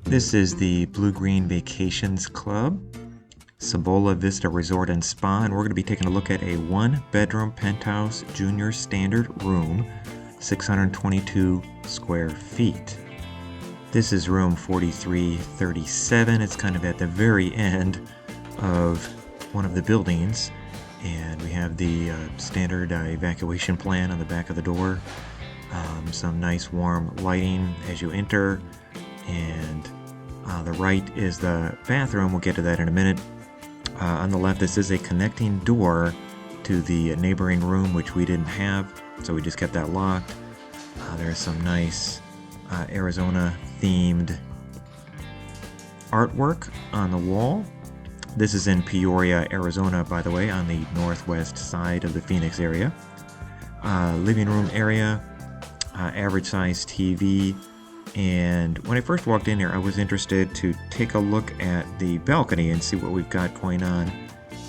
This is the Blue Green Vacations Club, Cibola Vista Resort and Spa, and we're going to be taking a look at a one-bedroom penthouse junior standard room, 622 square feet. This is room 4337. It's kind of at the very end of one of the buildings, and we have the standard evacuation plan on the back of the door. Some nice warm lighting as you enter, and the right is the bathroom. We'll get to that in a minute. On the left, this is a connecting door to the neighboring room, which we didn't have, so we just kept that locked. There's some nice Arizona-themed artwork on the wall. This is in Peoria, Arizona, by the way, on the northwest side of the Phoenix area. Living room area, average size TV. And when I first walked in here, I was interested to take a look at the balcony and see what we've got going on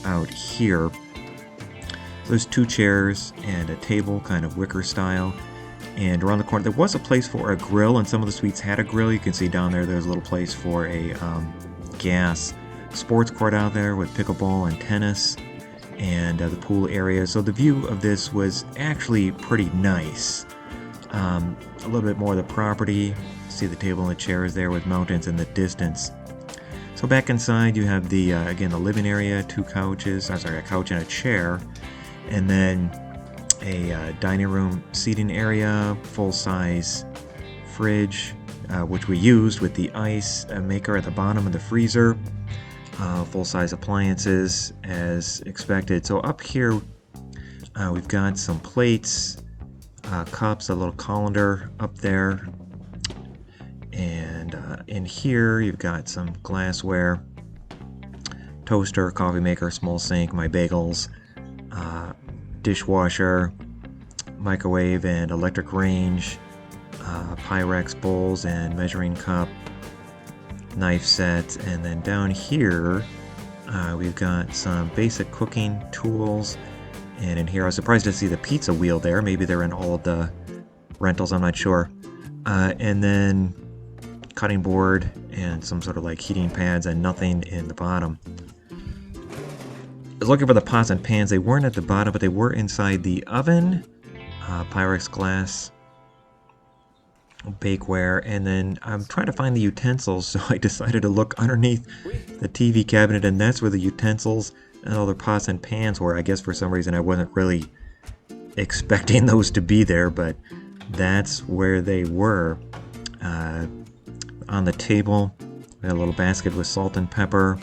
out here. So there's two chairs and a table, kind of wicker style. And around the corner, there was a place for a grill, and some of the suites had a grill. You can see down there, there's a little place for a gas sports court out there with pickleball and tennis, and the pool area. So the view of this was actually pretty nice. A little bit more of the property. See the table and the chairs there with mountains in the distance. So back inside, you have the again, the living area, two couches. A couch and a chair, and then a dining room seating area, full-size fridge, which we used with the ice maker at the bottom of the freezer. Full-size appliances as expected. So up here, we've got some plates. Cups, a little colander up there, and in here you've got some glassware, toaster, coffee maker, small sink, my bagels, dishwasher, microwave and electric range, Pyrex bowls and measuring cup, knife set, and then down here we've got some basic cooking tools. And in here, I was surprised to see the pizza wheel there. Maybe they're in all of the rentals, I'm not sure. And then cutting board and some sort of like heating pads and nothing in the bottom. I was looking for the pots and pans. They weren't at the bottom, but they were inside the oven. Pyrex glass, bakeware, and then I'm trying to find the utensils, so I decided to look underneath the TV cabinet, and that's where the utensils and other pots and pans were. I guess for some reason I wasn't really expecting those to be there, but that's where they were. On the table, we had a little basket with salt and pepper,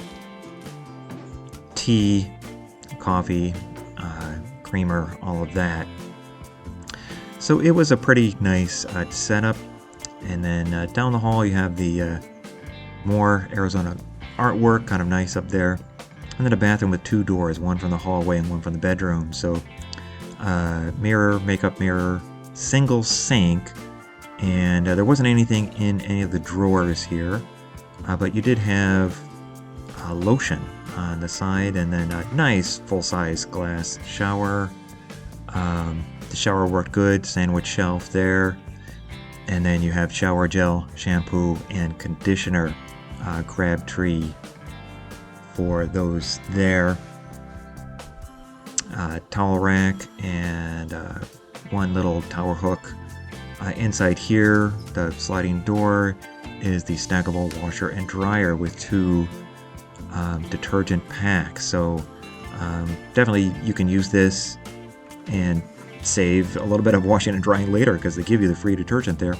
tea, coffee, creamer, all of that. So it was a pretty nice setup. And then down the hall you have the more Arizona artwork, kind of nice up there. And then a bathroom with two doors, one from the hallway and one from the bedroom. So mirror, makeup mirror, single sink, and there wasn't anything in any of the drawers here, but you did have lotion on the side, and then a nice full-size glass shower. The shower worked good, sandwich shelf there, and then you have shower gel, shampoo, and conditioner, Crabtree for those there. Towel rack and one little tower hook. Inside here, the sliding door is the stackable washer and dryer with two detergent packs. So definitely you can use this and save a little bit of washing and drying later because they give you the free detergent there.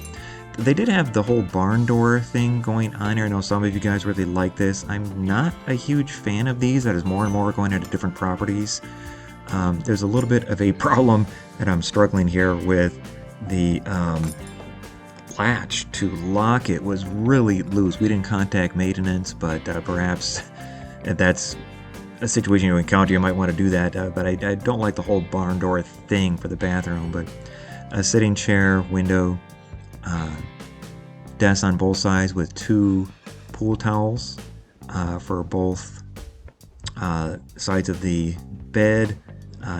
They did have the whole barn door thing going on here. I know some of you guys really like this. I'm not a huge fan of these. That is more and more going into different properties. There's a little bit of a problem that I'm struggling here with. The latch to lock it was really loose. We didn't contact maintenance, but perhaps if that's a situation you encounter, you might want to do that. But I don't like the whole barn door thing for the bathroom. But a sitting chair, window, desks on both sides with two pool towels for both sides of the bed.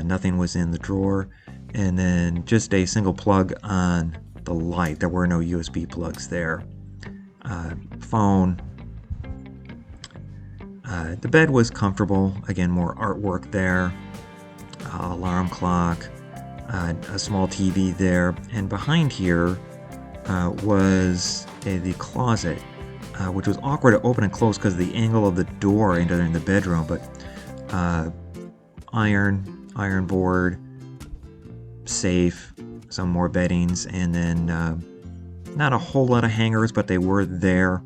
Nothing was in the drawer. And then just a single plug on the light. There were no USB plugs there. phone. The bed was comfortable. Again, more artwork there. Alarm clock. A small TV there. And behind here was the closet, which was awkward to open and close because of the angle of the door into the bedroom. But iron board, safe, some more beddings, and then not a whole lot of hangers, but they were there.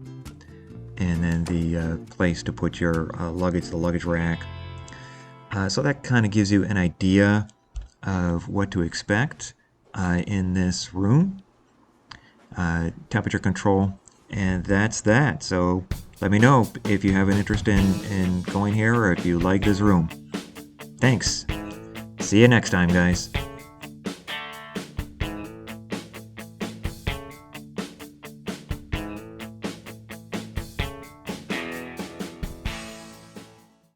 And then the place to put your luggage, the luggage rack. So that kind of gives you an idea of what to expect in this room. Temperature control, and that's that. So let me know if you have an interest in going here or if you like this room. Thanks. See you next time, guys.